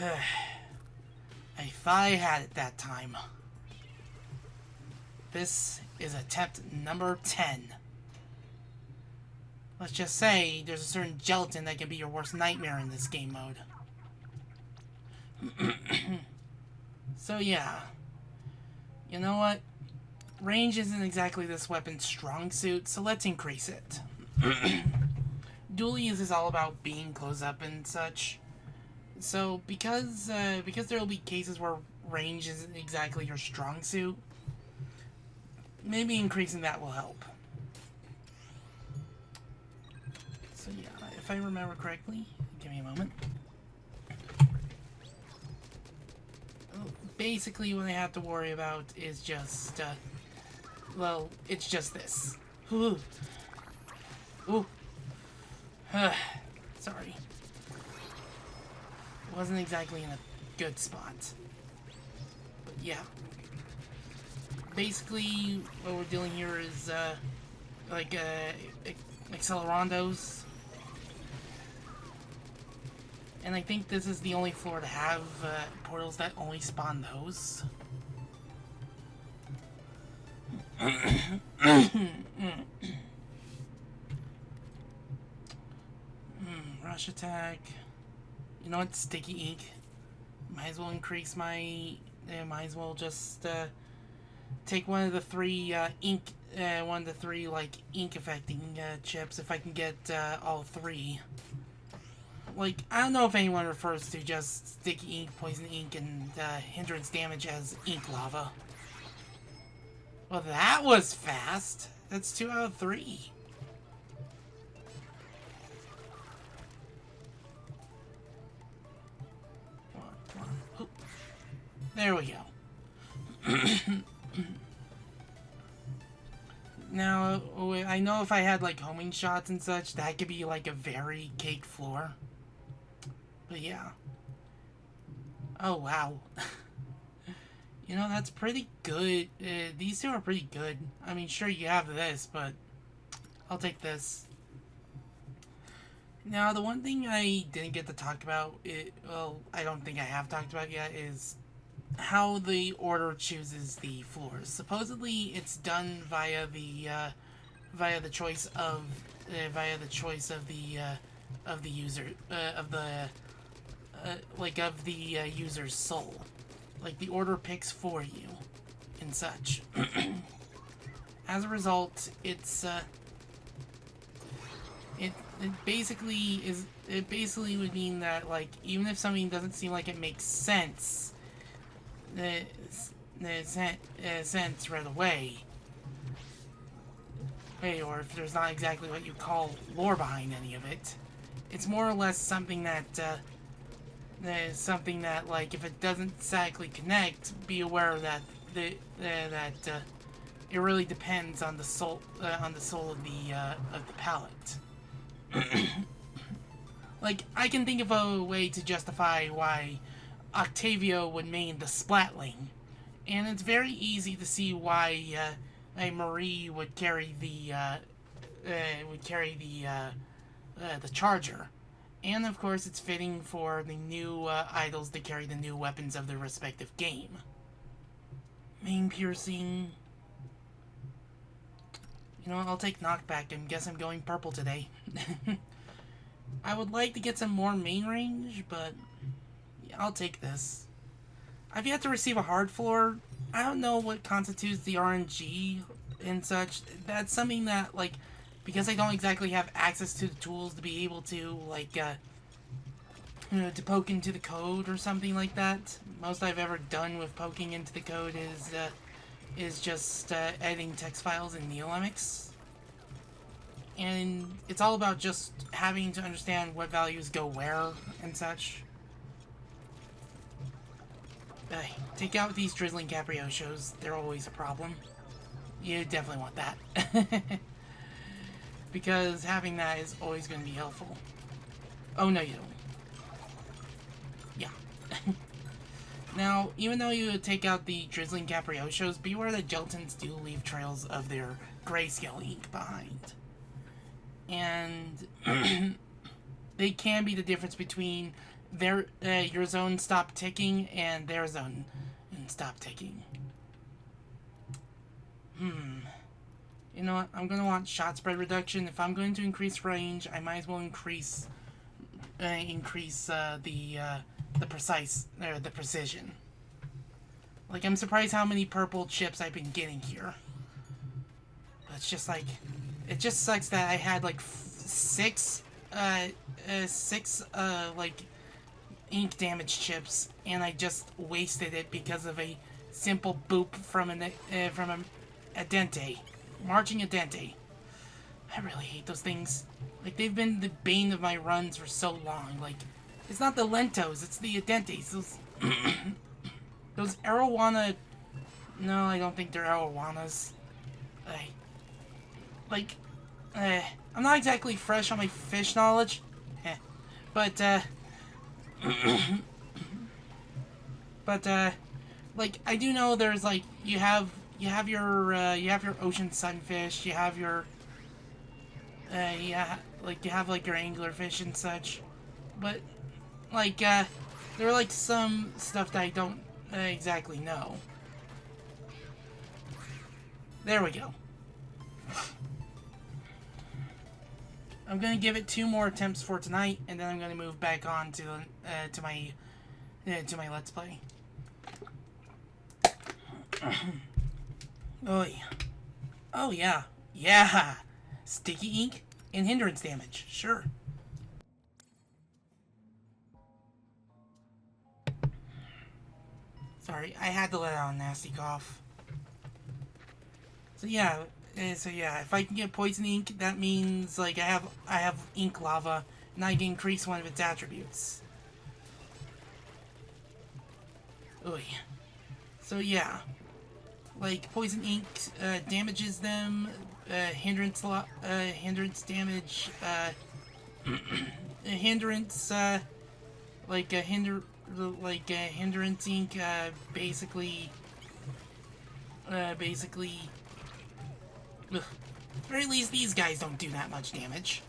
I thought I had it that time. This is attempt number 10. Let's just say there's a certain gelatin that can be your worst nightmare in this game mode. So yeah. You know what? Range isn't exactly this weapon's strong suit, so let's increase it. Dualies is all about being close up and such. So because there will be cases where range isn't exactly your strong suit, maybe increasing that will help. So yeah, if I remember correctly, give me a moment. Basically, what I have to worry about is just, well, it's just this. Ooh. Ooh. Sorry. Wasn't exactly in a good spot. But yeah. Basically, what we're dealing here is, like, accelerandos. And I think this is the only floor to have portals that only spawn those. Rush attack. You know what? Sticky ink. Might as well increase my... might as well just take one of the three ink... one of the three, like, ink affecting chips if I can get all three. Like, I don't know if anyone refers to just sticky ink, poison ink, and hindrance damage as ink lava. Well, that was fast. That's 2 out of 3. Come on. There we go. Now, I know if I had, like, homing shots and such, that could be, like, a very cake floor. But yeah. Oh, wow. You know, that's pretty good. These two are pretty good. I mean, sure, you have this, but I'll take this. Now, the one thing I didn't get to talk about, well, I don't think I have talked about yet, is how the order chooses the floors. Supposedly, it's done via the choice of the user, of the user's soul. Like, the order picks for you and such. As a result, it's it basically would mean that, like, even if something doesn't seem like it makes sense sense right away, or if there's not exactly what you call lore behind any of it, it's more or less something that like, if it doesn't exactly connect, be aware that it really depends on the soul of the palette. Like, I can think of a way to justify why Octavio would main the Splatling, and it's very easy to see why Marie would carry the Charger. And of course, it's fitting for the new idols to carry the new weapons of their respective game. Main piercing. You know, I'll take knockback and guess I'm going purple today. I would like to get some more main range, but yeah, I'll take this. I've yet to receive a hard floor. I don't know what constitutes the RNG and such. That's something that, like, because I don't exactly have access to the tools to be able to, like, to poke into the code or something like that. Most I've ever done with poking into the code is just editing text files in NeoLemix. And it's all about just having to understand what values go where and such. Take out these drizzling capriosos. They're always a problem. You definitely want that. Because having that is always going to be helpful. Oh, no, you don't. Yeah. Now, even though you take out the drizzling capriosos, beware that gelatins do leave trails of their grayscale ink behind. And they can be the difference between your zone stopped ticking and their zone stopped ticking. You know what? I'm going to want shot spread reduction. If I'm going to increase range, I might as well increase the precision. Like, I'm surprised how many purple chips I've been getting here. But it's just like, it just sucks that I had like six like ink damage chips, and I just wasted it because of a simple boop from a dente, marching a dente. I really hate those things. Like, they've been the bane of my runs for so long. Like, it's not the lentos, it's the adentes. Those arowana. No, I don't think they're arowanas. I'm not exactly fresh on my fish knowledge, but like, I do know there's like you have your ocean sunfish, you have your you have like your anglerfish and such, but like there are like some stuff that I don't exactly know. There we go. I'm gonna give it 2 more attempts for tonight, and then I'm gonna move back on to my Let's Play. Oh yeah, oh yeah, yeah. Sticky ink and hindrance damage, sure. Sorry, I had to let out a nasty cough. So yeah, if I can get poison ink, that means like I have ink lava, and I can increase one of its attributes. Oh yeah. So yeah, like poison ink damages them, hindrance damage, hindrance hindrance ink basically. Ugh. At the very least, these guys don't do that much damage.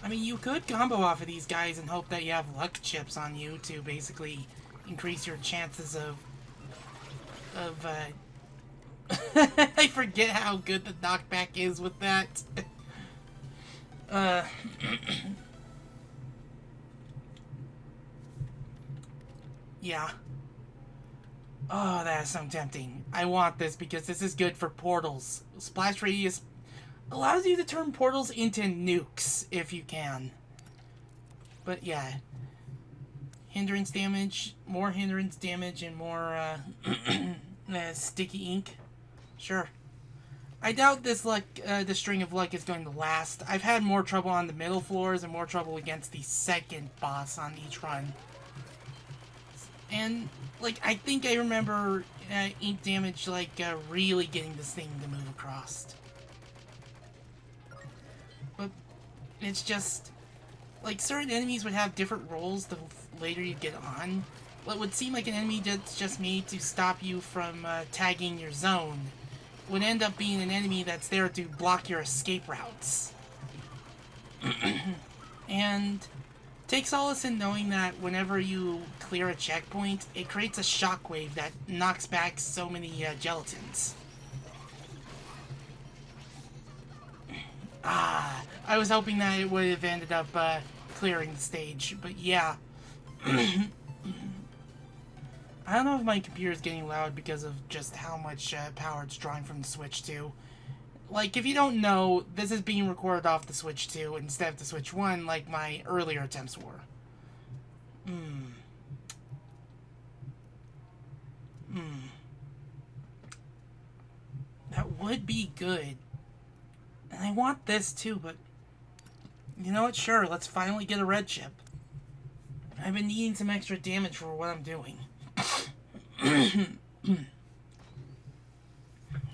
I mean, you could combo off of these guys and hope that you have luck chips on you to basically increase your chances of I forget how good the knockback is with that. Yeah. Oh, that is so tempting. I want this because this is good for portals. Splash Radius allows you to turn portals into nukes if you can. But yeah. Hindrance damage, more hindrance damage, and more sticky ink. Sure. I doubt this the string of luck is going to last. I've had more trouble on the middle floors and more trouble against the second boss on each run. And, like, I think I remember ink damage, like, really getting this thing to move across. But it's just, like, certain enemies would have different roles the later you get on. What would seem like an enemy that's just made to stop you from tagging your zone would end up being an enemy that's there to block your escape routes. And take solace in knowing that whenever you clear a checkpoint, it creates a shockwave that knocks back so many gelatins. I was hoping that it would have ended up clearing the stage, but yeah. I don't know if my computer is getting loud because of just how much power it's drawing from the Switch 2. Like, if you don't know, this is being recorded off the Switch 2 instead of the Switch 1, like my earlier attempts were. That would be good. And I want this too, but you know what? Sure, let's finally get a red chip. I've been needing some extra damage for what I'm doing. I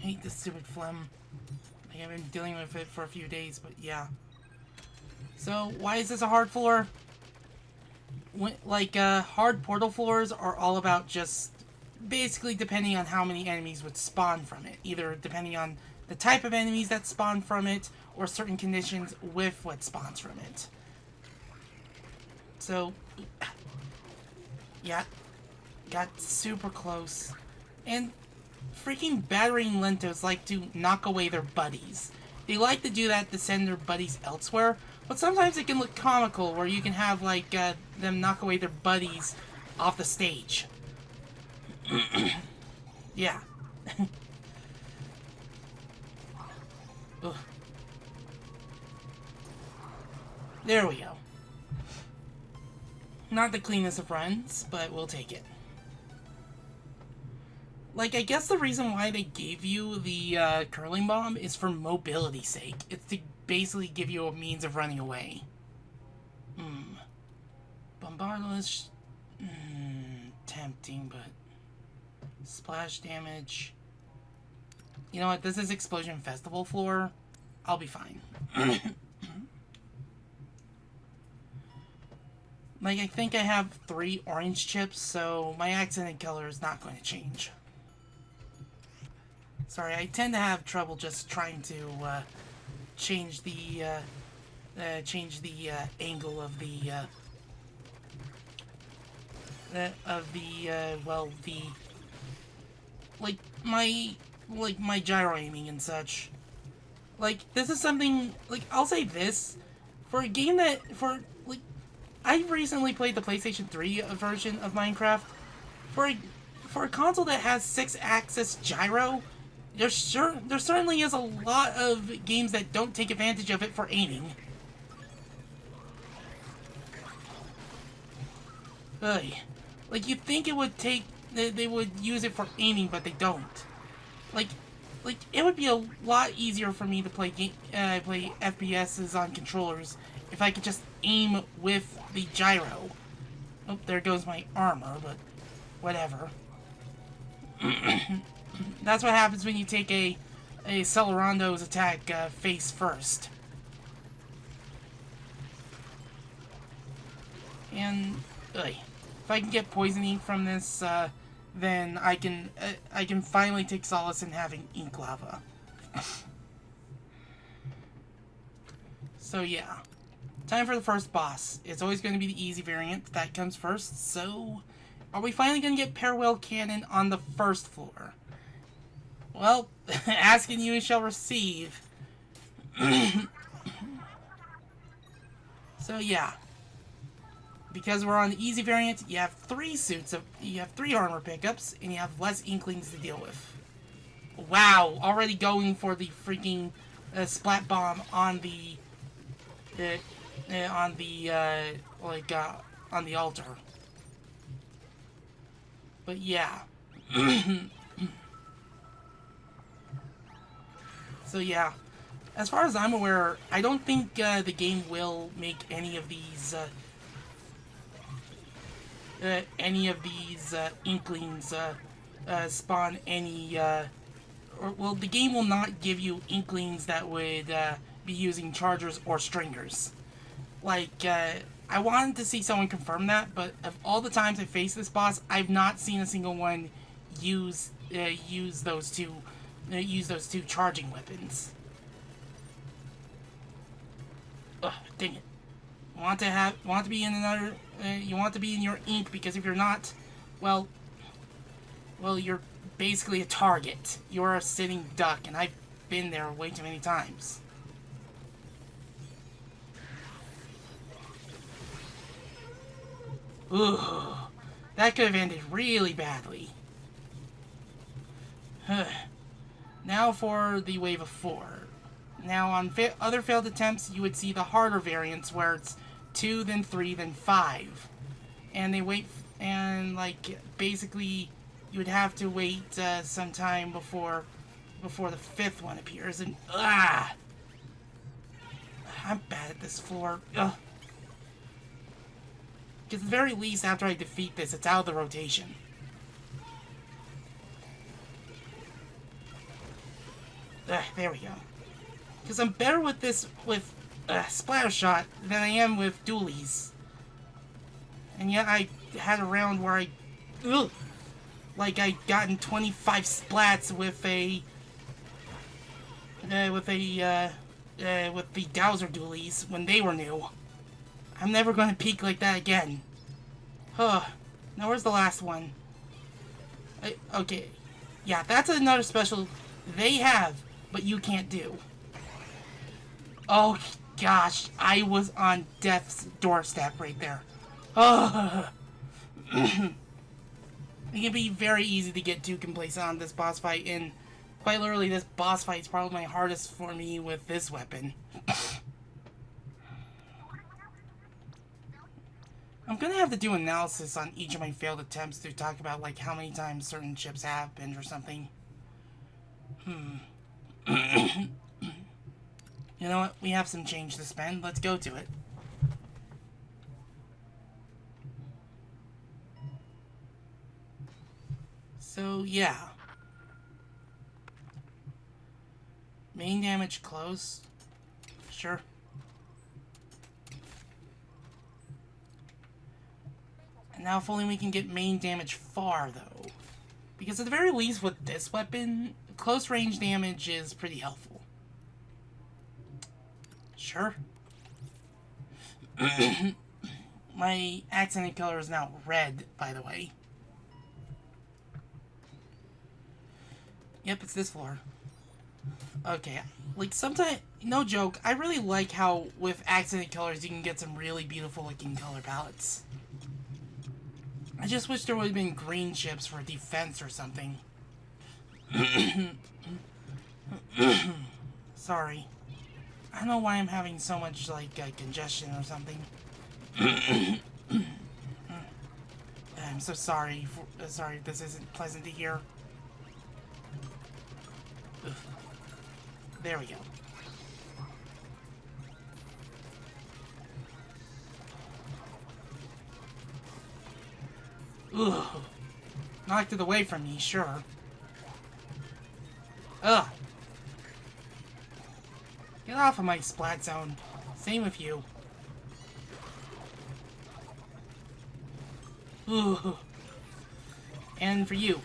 hate this stupid phlegm. Like, I've been dealing with it for a few days, but yeah. So, why is this a hard floor? Hard portal floors are all about just basically depending on how many enemies would spawn from it. Either depending on the type of enemies that spawn from it, or certain conditions with what spawns from it. So, Yeah, got super close. And freaking battering lentos like to knock away their buddies. They like to do that to send their buddies elsewhere, but sometimes it can look comical where you can have, like, them knock away their buddies off the stage. Yeah. Ugh. There we go. Not the cleanest of runs, but we'll take it. Like, I guess the reason why they gave you the curling bomb is for mobility's sake. It's to basically give you a means of running away. Bombardless. Tempting, but splash damage. You know what? This is Explosion Festival floor. I'll be fine. Like, I think I have 3 orange chips, so my accident color is not going to change. Sorry, I tend to have trouble just trying to change the angle of the my gyro aiming and such. Like, this is something, like, I'll say this, for a game that, I recently played the PlayStation 3 version of Minecraft. For a console that has 6-axis gyro, there certainly is a lot of games that don't take advantage of it for aiming. Ugh. Like, you'd think it would they would use it for aiming, but they don't. Like, it would be a lot easier for me to play FPSs on controllers if I could just aim with the gyro. Oh, there goes my armor, but whatever. That's what happens when you take a Celerondo's attack face first. And if I can get poisoning from this, then I can finally take solace in having ink lava. So yeah, time for the first boss. It's always going to be the easy variant that comes first. So, are we finally going to get parallel cannon on the first floor? Well, ask and you shall receive. So yeah, because we're on the easy variant, you have 3 armor pickups, and you have less inklings to deal with. Wow, already going for the freaking splat bomb on the altar. But yeah. So yeah, as far as I'm aware, I don't think the game will make any of these inklings spawn any. Well, the game will not give you inklings that would be using chargers or stringers. Like, I wanted to see someone confirm that, but of all the times I faced this boss, I've not seen a single one use those two charging weapons. Ugh, dang it! Want to be in another? You want to be in your ink, because if you're not, well, you're basically a target. You're a sitting duck, and I've been there way too many times. Ooh, that could have ended really badly. Now for the wave of 4. Now on other failed attempts, you would see the harder variants where it's 2, then 3, then 5. And they wait, and like, basically, you would have to wait some time before the 5th one appears, and I'm bad at this floor. Ugh. At the very least, after I defeat this, it's out of the rotation. There we go. Because I'm better with this, with Splatter Shot, than I am with Dualies. And yet I had a round where I gotten 25 splats with the Dowser Dualies when they were new. I'm never going to peak like that again. Huh. Now, where's the last one? Okay. Yeah, that's another special they have, but you can't do. Oh, gosh. I was on death's doorstep right there. Oh. It can be very easy to get too complacent on this boss fight, and quite literally, this boss fight is probably my hardest for me with this weapon. I'm gonna have to do analysis on each of my failed attempts to talk about, like, how many times certain chips happened or something. You know what? We have some change to spend. Let's go to it. So, yeah. Main damage close. Sure. And now if only we can get main damage far, though. Because at the very least with this weapon, close range damage is pretty helpful. Sure. My accented color is now red, by the way. Yep, it's this floor. Okay, like sometimes, no joke, I really like how with accented colors you can get some really beautiful looking color palettes. I just wish there would have been green chips for defense or something. Sorry. I don't know why I'm having so much, like, congestion or something. I'm so sorry. Sorry if this isn't pleasant to hear. Ugh. There we go. Ugh. Knocked it away from me, sure. Ugh. Get off of my splat zone. Same with you. Ugh. And for you.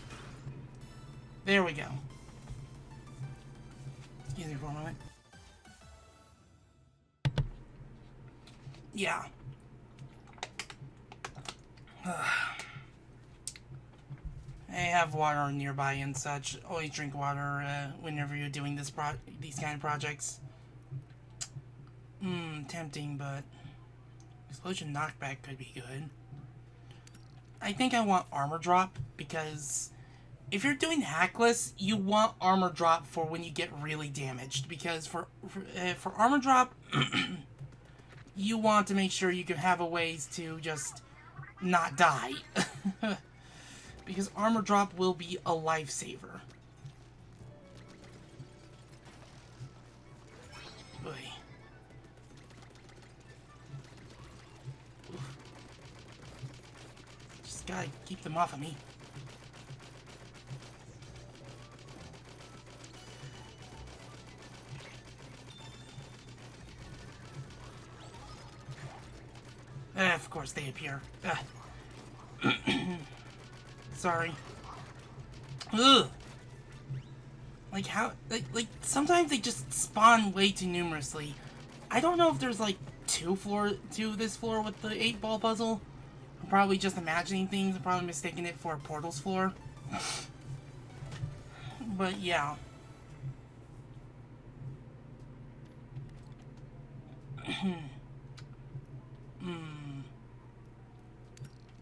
There we go. Excuse me for a moment. Yeah. I have water nearby and such. Always drink water whenever you're doing these kind of projects. Tempting, but explosion knockback could be good. I think I want armor drop because if you're doing Hackless, you want armor drop for when you get really damaged. Because for armor drop, you want to make sure you can have a ways to just not die. Because armor drop will be a lifesaver. Oy. Just gotta keep them off of me. Of course they appear. Sorry. Ugh. Like how, like sometimes they just spawn way too numerously. I don't know if there's like two this floor with the 8-ball puzzle. I'm probably just imagining things. I'm probably mistaking it for a portals floor. But yeah.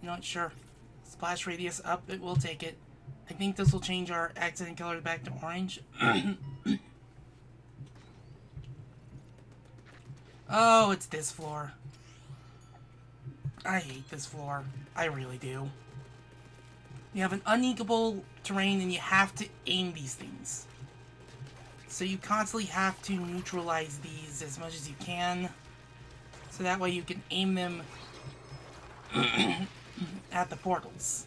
Not sure. Splash radius up, it will take it. I think this will change our accented color back to orange. Oh, it's this floor. I hate this floor. I really do. You have an unequal terrain and you have to aim these things. So you constantly have to neutralize these as much as you can. So that way you can aim them at the portals.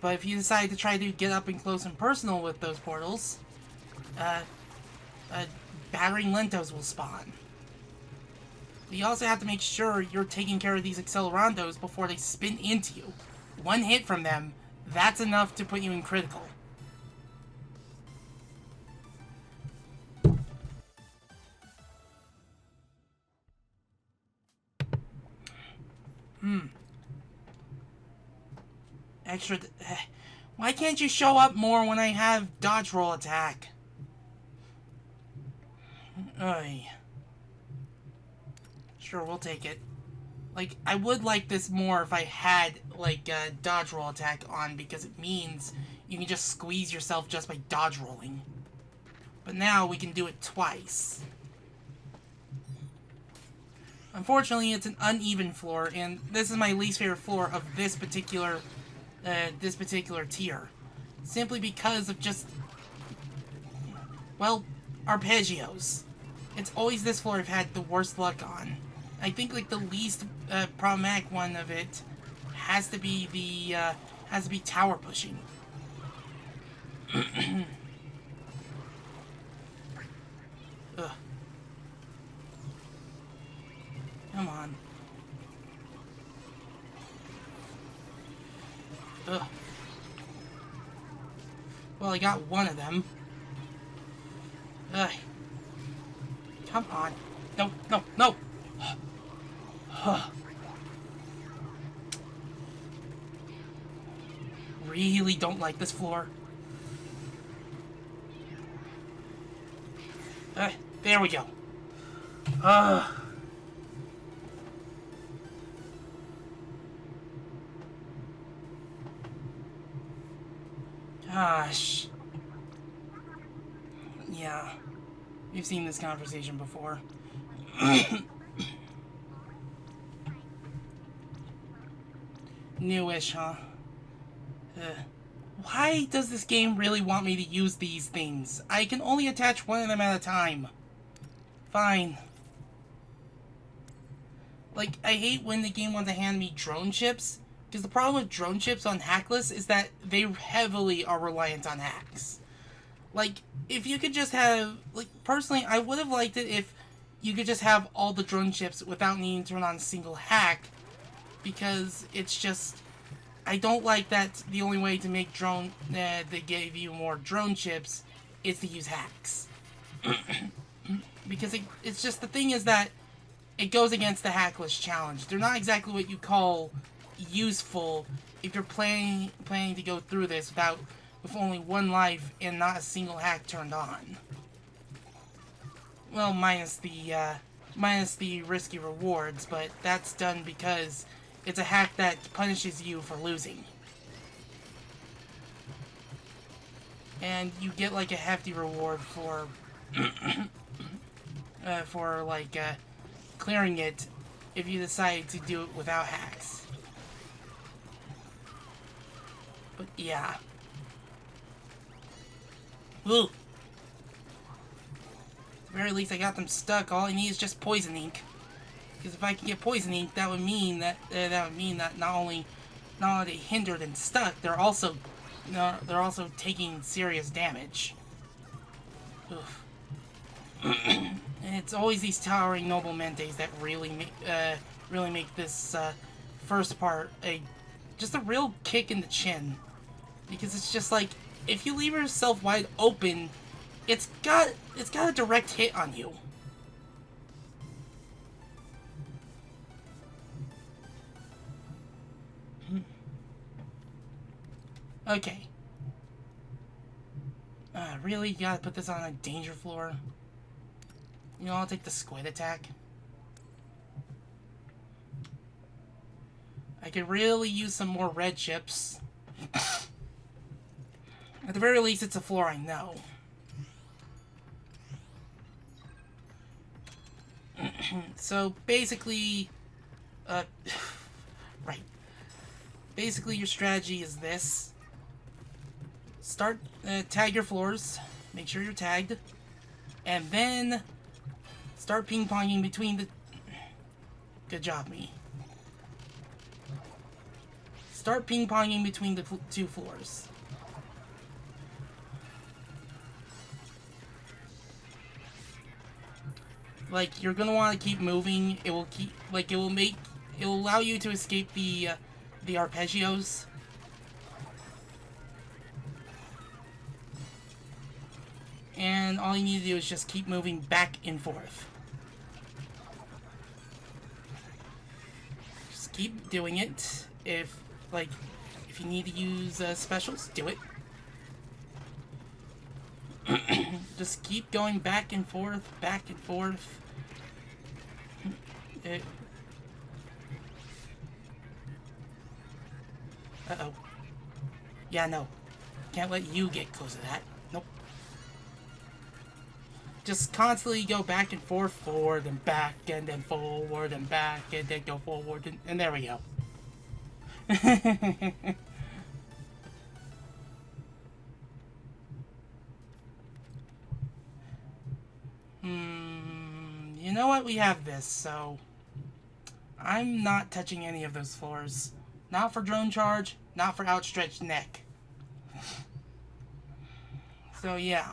But if you decide to try to get up and close and personal with those portals, battering lentos will spawn. But you also have to make sure you're taking care of these accelerandos before they spin into you. One hit from them, that's enough to put you in critical. extra... Why can't you show up more when I have dodge roll attack? Oy. Sure, we'll take it. Like, I would like this more if I had, like, dodge roll attack on, because it means you can just squeeze yourself just by dodge rolling. But now we can do it twice. Unfortunately, it's an uneven floor, and this is my least favorite floor of this particular tier. Simply because of just, well, arpeggios. It's always this floor I've had the worst luck on. I think, like, the least problematic one of it has to be the tower pushing. Ugh. Come on. Ugh. Well, I got one of them. Ugh. Come on. No, no, no! Really don't like this floor. There we go. Gosh. Yeah. We've seen this conversation before. Newish, huh? Why does this game really want me to use these things? I can only attach one of them at a time. Fine. Like, I hate when the game wants to hand me drone chips, because the problem with drone chips on Hackless is that they heavily are reliant on hacks. Like, if you could just have... Like, personally, I would have liked it if you could just have all the drone chips without needing to run on a single hack, because it's just... I don't like that the only way to make drone... they give you more drone chips is to use hacks. Because it's just... The thing is that it goes against the Hackless challenge. They're not exactly what you call useful if you're planning to go through this with only one life and not a single hack turned on. Well, minus the risky rewards, but that's done because it's a hack that punishes you for losing. And you get like a hefty reward for clearing it if you decide to do it without hacks. But yeah. Ooh. At the very least I got them stuck. All I need is just poison ink. Because if I can get poison ink, that would mean that not only are they hindered and stuck, they're also taking serious damage. Oof. And it's always these towering noble mentes that really make this first part just a real kick in the chin, because it's just like if you leave yourself wide open, it's got a direct hit on you. Okay. Really? You gotta put this on a danger floor? You know, I'll take the squid attack. I could really use some more red chips. At the very least, it's a floor I know. So, basically... right. Basically, your strategy is this. Tag your floors. Make sure you're tagged. And then... start ping-ponging between the... Good job, me. Start ping-ponging between the two floors. Like, you're gonna want to keep moving. It will keep... Like, it will allow you to escape the arpeggios. And all you need to do is just keep moving back and forth. Just keep doing it. If If you need to use specials, do it. Just keep going back and forth, back and forth. Uh-oh. Yeah, no. Can't let you get close to that. Nope. Just constantly go back and forward and back, and then forward and back, and then go forward, and there we go. You know what? We have this, so I'm not touching any of those floors. Not for drone charge, not for outstretched neck. So yeah.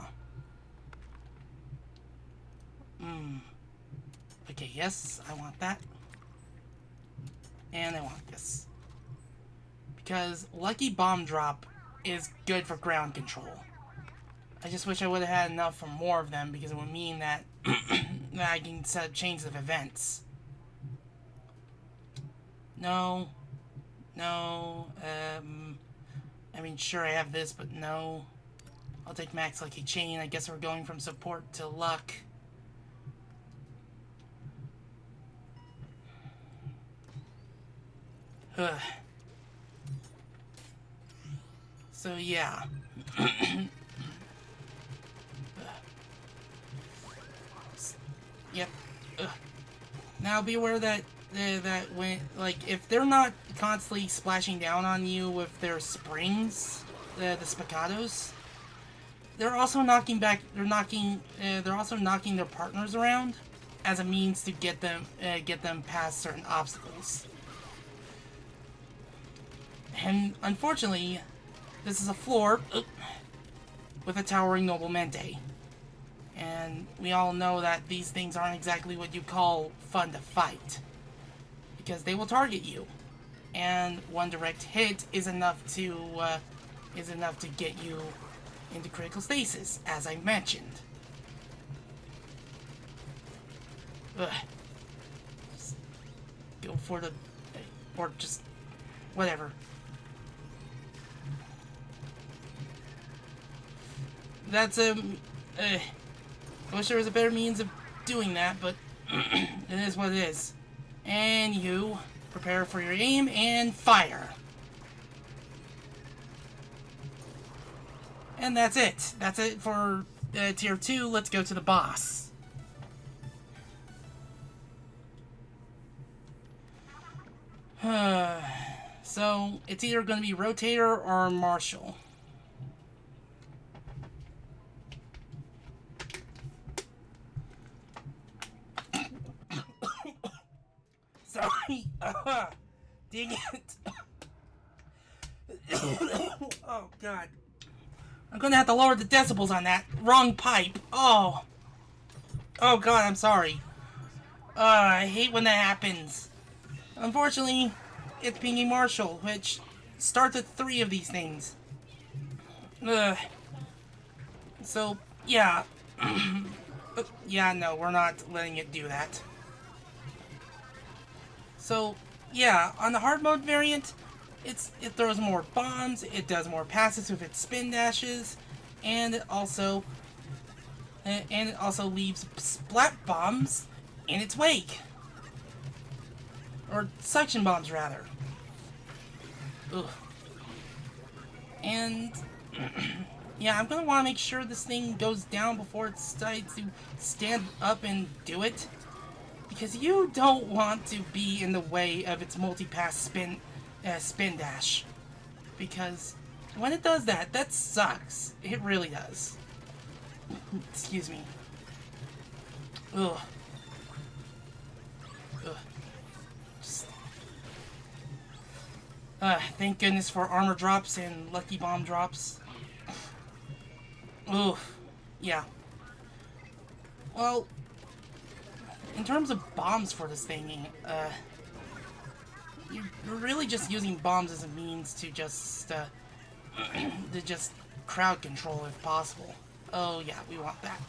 Okay, yes, I want that. And I want this. Because Lucky Bomb Drop is good for ground control. I just wish I would have had enough for more of them, because it would mean that, that I can set up chains of events. No. No. I mean, sure, I have this, but no. I'll take Max Lucky Chain. I guess we're going from support to luck. Ugh. So, yeah. Yep. Ugh. Now be aware that that when, like, if they're not constantly splashing down on you with their springs, the spiccatos, they're also knocking back. They're also knocking their partners around as a means to get them past certain obstacles. And unfortunately, this is a floor with a towering Noblemente. And we all know that these things aren't exactly what you call fun to fight. Because they will target you. And one direct hit is enough to get you into critical stasis, as I mentioned. Ugh. Just go for the... or just... whatever. That's I wish there was a better means of doing that, but it is what it is. And you prepare for your aim and fire. And that's it. That's it for tier 2. Let's go to the boss. So it's either going to be Rotator or Marshall. Sorry. Dang it. Oh, God. I'm gonna have to lower the decibels on that. Wrong pipe. Oh. Oh, God, I'm sorry. I hate when that happens. Unfortunately, it's being a Marshall, which starts at 3 of these things. So, yeah. Yeah, no, we're not letting it do that. So, yeah, on the hard mode variant, it throws more bombs, it does more passes with its spin dashes, and it also leaves splat bombs in its wake. Or suction bombs, rather. Ugh. And yeah, I'm gonna want to make sure this thing goes down before it decides to stand up and do it. Because you don't want to be in the way of its multi-pass spin dash. Because when it does that, that sucks. It really does. Excuse me. Ugh. Ugh. Just... thank goodness for armor drops and lucky bomb drops. Oof. Yeah. Well, in terms of bombs for this thing, you're really just using bombs as a means to just crowd control if possible. Oh yeah, we want that.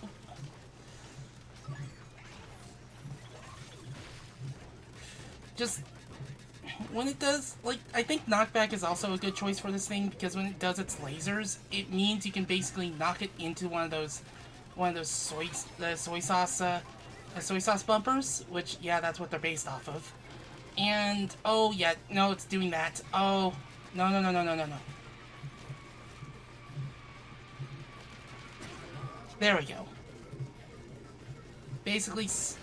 when it does, like, I think knockback is also a good choice for this thing, because when it does its lasers, it means you can basically knock it into one of those soy sauce bumpers, which, yeah, that's what they're based off of. And, oh, yeah, no, it's doing that. Oh, no, no, no, no, no, no, no. There we go. Basically just,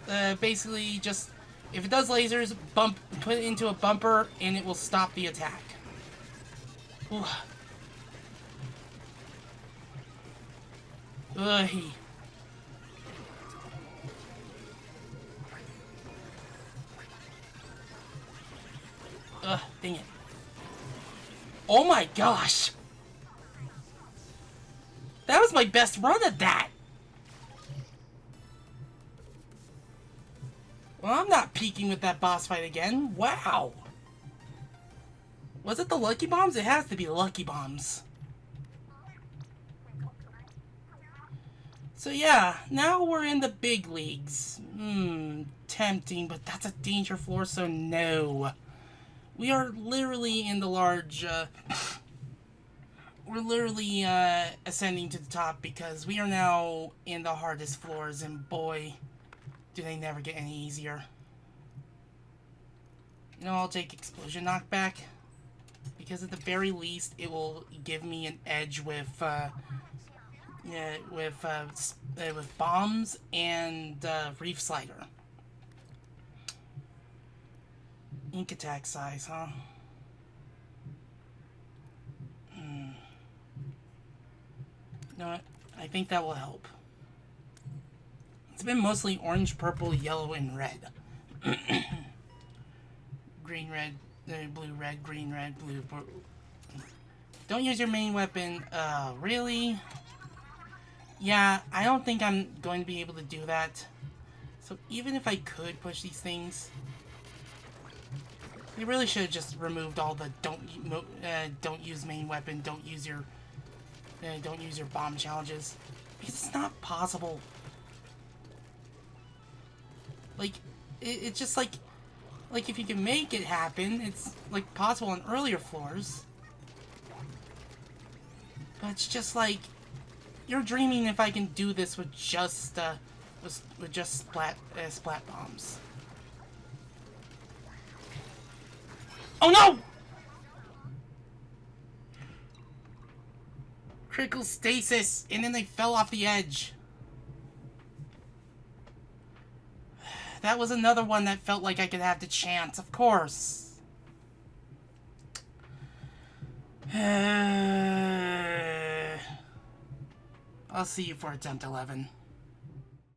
if it does lasers, put it into a bumper, and it will stop the attack. Ooh. Ugh. Ugh, dang it. Oh my gosh! That was my best run at that! Well, I'm not peeking with that boss fight again. Wow! Was it the Lucky Bombs? It has to be the Lucky Bombs. So yeah, now we're in the big leagues. Tempting, but that's a danger floor, so no. We are literally in the large, we're literally, ascending to the top because we are now in the hardest floors, and boy, do they never get any easier. You know, I'll take Explosion Knockback, because at the very least, it will give me an edge with, with bombs and Reef Slider. Ink attack size, huh? You know what? I think that will help. It's been mostly orange, purple, yellow, and red. Green, red, blue, red, green, red, blue, blue. Don't use your main weapon. Really? Yeah, I don't think I'm going to be able to do that. So even if I could push these things, they really should have just removed all the don't use main weapon, don't use your bomb challenges, because it's not possible. Like, it's just like if you can make it happen, it's like possible on earlier floors. But it's just like, you're dreaming if I can do this with just splat bombs. Oh no! Critical stasis, and then they fell off the edge. That was another one that felt like I could have the chance, of course. I'll see you for attempt 11.